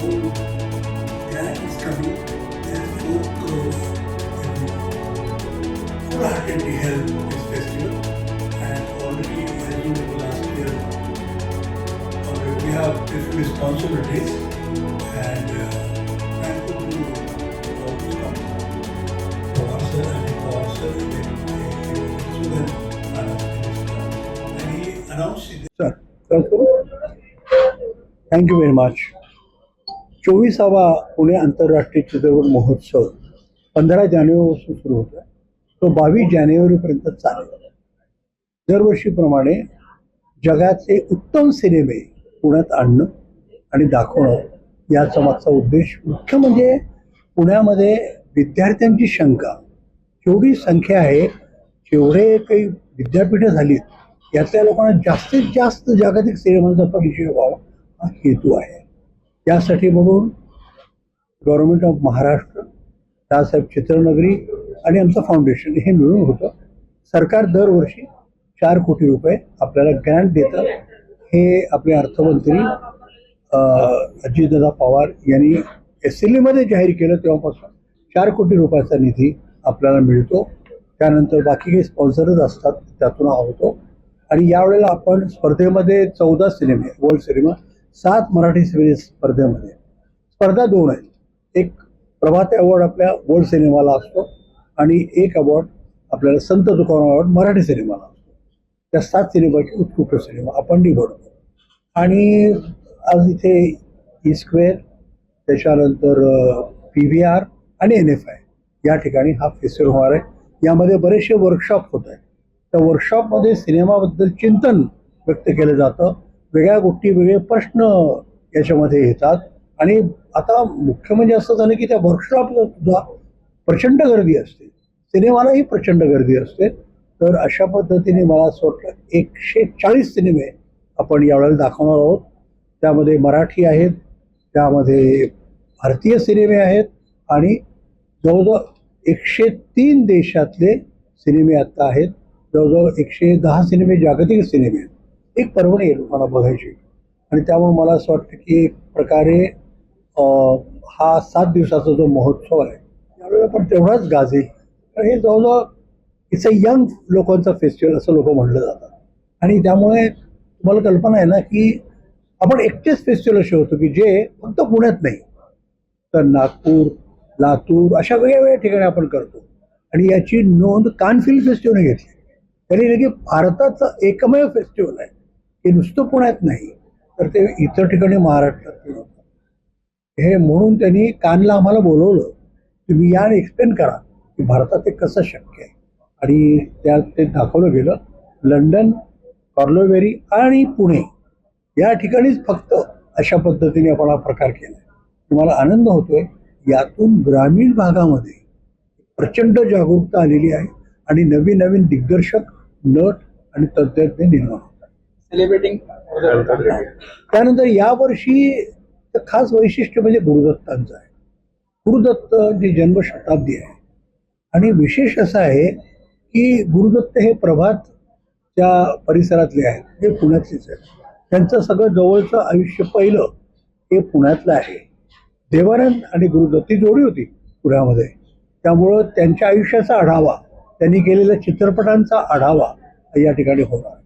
that is coming as 4 crores every year. Full-heartedly help this festival, and already, as you know, last year, already we have different responsibilities, and thankful to all the staff, Pawar sir and Pawar sir, and then Sudan, and he announced it. Sir, thank you very much. 24वा पुणे आंतरराष्ट्रीय चित्रपट महोत्सव 15 जानेवारीपासून सुरू होतो आहे. तो 22 जानेवारीपर्यंत चालेल. दरवर्षीप्रमाणे जगातले उत्तम सिनेमे पुण्यात आणणं आणि दाखवणं याचा मागचा उद्देश मुख्य म्हणजे पुण्यामध्ये विद्यार्थ्यांची संख्या जेवढी संख्या आहे, जेवढे काही विद्यापीठं झालीत, यातल्या लोकांना जास्तीत जास्त जागतिक सिनेमांचा परिचय व्हावा हा हेतू आहे. त्यासाठी म्हणून गव्हर्नमेंट ऑफ महाराष्ट्र, दादासाहेब चित्रनगरी आणि आमचं फाउंडेशन हे मिळून होतं. सरकार दरवर्षी 4 कोटी रुपये आपल्याला ग्रँट देतं. हे आपले अर्थमंत्री अजितदादा पवार यांनी एसएलईमध्ये जाहीर केलं, तेव्हापासून 4 कोटी रुपयाचा निधी आपल्याला मिळतो. त्यानंतर बाकी काही स्पॉन्सरच असतात, त्यातून हा होतो. आणि यावेळेला आपण स्पर्धेमध्ये 14 सिनेमे, वर्ल्ड सिनेमा, 7 मराठी सिनेमे स्पर्धेमध्ये. स्पर्धा 2 आहेत. एक प्रभात अवॉर्ड आपल्या वर्ल्ड सिनेमाला असतो आणि एक अवॉर्ड आपल्याला संत तुकाराम अवॉर्ड मराठी सिनेमाला असतो. त्या 7 सिनेमाची उत्कृष्ट सिनेमा आपण निवडतो. आणि आज इथे ई स्क्वेअर, त्याच्यानंतर PVR आणि NFI या ठिकाणी हा फेस्टिवल होणार आहे. यामध्ये बरेचसे वर्कशॉप होत आहेत. त्या वर्कशॉपमध्ये सिनेमाबद्दल चिंतन व्यक्त केलं जातं. वेगळ्या गोष्टी, वेगळे प्रश्न याच्यामध्ये येतात. आणि आता मुख्य म्हणजे असं झालं की त्या वर्कशॉपला सुद्धा प्रचंड गर्दी असते, सिनेमालाही प्रचंड गर्दी असते. तर अशा पद्धतीने मला असं वाटतं 140 सिनेमे आपण यावेळेला दाखवणार आहोत. त्यामध्ये मराठी आहेत, त्यामध्ये भारतीय सिनेमे आहेत आणि जवळजवळ 103 देशातले सिनेमे आत्ता आहेत. जवळजवळ 110 सिनेमे जागतिक सिनेमे आहेत. एक पर्वणी आहे लोकांना बघायची. आणि त्यामुळे मला असं वाटतं की एक प्रकारे हा 7 दिवसाचा जो महोत्सव आहे त्यावेळेला पण तेवढाच गाजेल. कारण हे जवळजवळ इट्स अ यंग लोकांचा फेस्टिवल असं लोक म्हटलं जातात. आणि त्यामुळे तुम्हाला कल्पना आहे ना की आपण एकटेच फेस्टिवल असे होतो की जे फक्त पुण्यात नाही, तर नागपूर, लातूर अशा वेगवेगळ्या ठिकाणी आपण करतो. आणि याची नोंद कान फिल्म फेस्टिवलने घेतली. त्यांनी की भारताचं एकमेव फेस्टिवल आहे हे नुसतं पुण्यात नाही, तर ते इतर ठिकाणी महाराष्ट्रात पण होतं. हे म्हणून त्यांनी कानला आम्हाला बोलवलं, तुम्ही या आणि एक्सप्लेन करा की भारतात ते कसं शक्य आहे. आणि त्यात ते दाखवलं गेलं. लंडन, कॉर्लोवेरी आणि पुणे या ठिकाणीच फक्त अशा पद्धतीने आपण हा प्रकार केला. मला आनंद होतोय. यातून ग्रामीण भागामध्ये प्रचंड जागरूकता आलेली आहे आणि नवीन नवीन दिग्दर्शक, नट आणि तंत्रज्ञ निर्माण होतात. सेलिब्रेटिंग त्यानंतर यावर्षी खास वैशिष्ट्य म्हणजे गुरुदत्तांचं आहे. गुरुदत्त जी जन्मशताब्दी आहे. आणि विशेष असं आहे की गुरुदत्त हे प्रभातच्या परिसरातले आहेत, हे पुण्यातलेच आहेत. त्यांचं सगळं जवळचं आयुष्य पहिलं हे पुण्यातलं आहे. देवानंद आणि गुरुदत्त ती जोडी होती पुण्यामध्ये. त्यामुळं त्यांच्या आयुष्याचा आढावा, त्यांनी केलेल्या चित्रपटांचा आढावा या ठिकाणी होणार.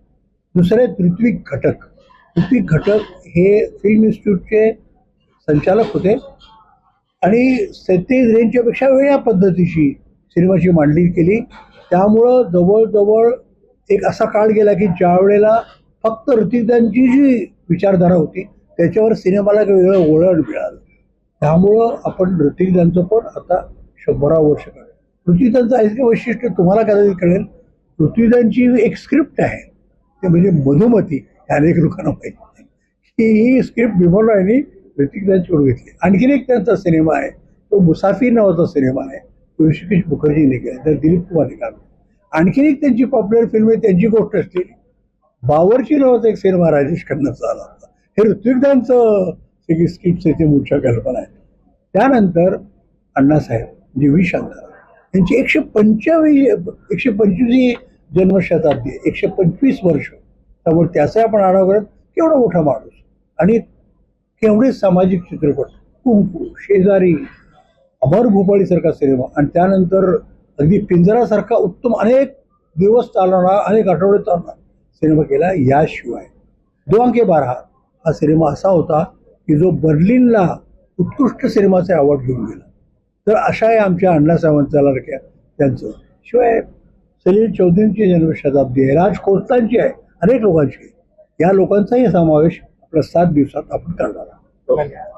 दुसरे ऋत्विक घटक. ऋत्विक घटक हे फिल्म इन्स्टिट्यूटचे संचालक होते आणि 37 रेंजच्यापेक्षा वेगळ्या पद्धतीची सिनेमाची मांडणी केली. त्यामुळं जवळजवळ एक असा काळ गेला की ज्या वेळेला फक्त ऋतिकदांची जी विचारधारा होती त्याच्यावर सिनेमाला वेगळं वळण मिळालं. त्यामुळं आपण ऋतिकदांचं पण आता 100 वर्ष काढलं. ऋतिकदांचं ऐकलं वैशिष्ट्य तुम्हाला कदाचित कळेल. ऋतिकदांची एक स्क्रिप्ट आहे, ते म्हणजे मधुमती. अनेक लोकांना माहिती नाही की ही स्क्रिप्ट बिमल रॉयनी ऋतिकदांच्याकडून घेतली. आणखीन एक त्यांचा सिनेमा आहे, तो मुसाफिर नावाचा सिनेमा आहे, तो ऋषिकेश मुखर्जीने केला, तर दिलीप कुमारने काढला. आणखीन एक त्यांची पॉप्युलर फिल्म आहे, त्यांची गोष्ट असलेली बावरची नावाचा एक सिनेमा राजेश खन्नाचा आला होता. हे ऋत्विकदांचं सगळी स्क्रिप्ट याची मूळच्या कल्पना आहे. त्यानंतर अण्णासाहेब म्हणजे व्ही शांताराम यांची 125वी जन्मशताब्दी आहे, 125 वर्ष. त्यामुळे त्याचा आपण आढावा करत केवढा मोठा माणूस आणि केवढे सामाजिक चित्रपट कुंकू, शेजारी, अमर भोपाळीसारखा सिनेमा आणि त्यानंतर अगदी पिंजरासारखा उत्तम अनेक दिवस चालणारा, अनेक आठवडे चालणारा सिनेमा केला. याशिवाय 2 अंके 12 हा सिनेमा असा होता की जो बर्लिनला उत्कृष्ट सिनेमाचे अवॉर्ड घेऊन गेला. तर अशा आहे आमच्या अण्णासाहेबांच्या त्यांचं. शिवाय सलील चौधरींची जन्मशताब्दी आहे, राज खोसलांची आहे, अनेक लोकांची आहे. या लोकांचाही समावेश आपल्या 7 दिवसात आपण करणार आहोत. धन्यवाद.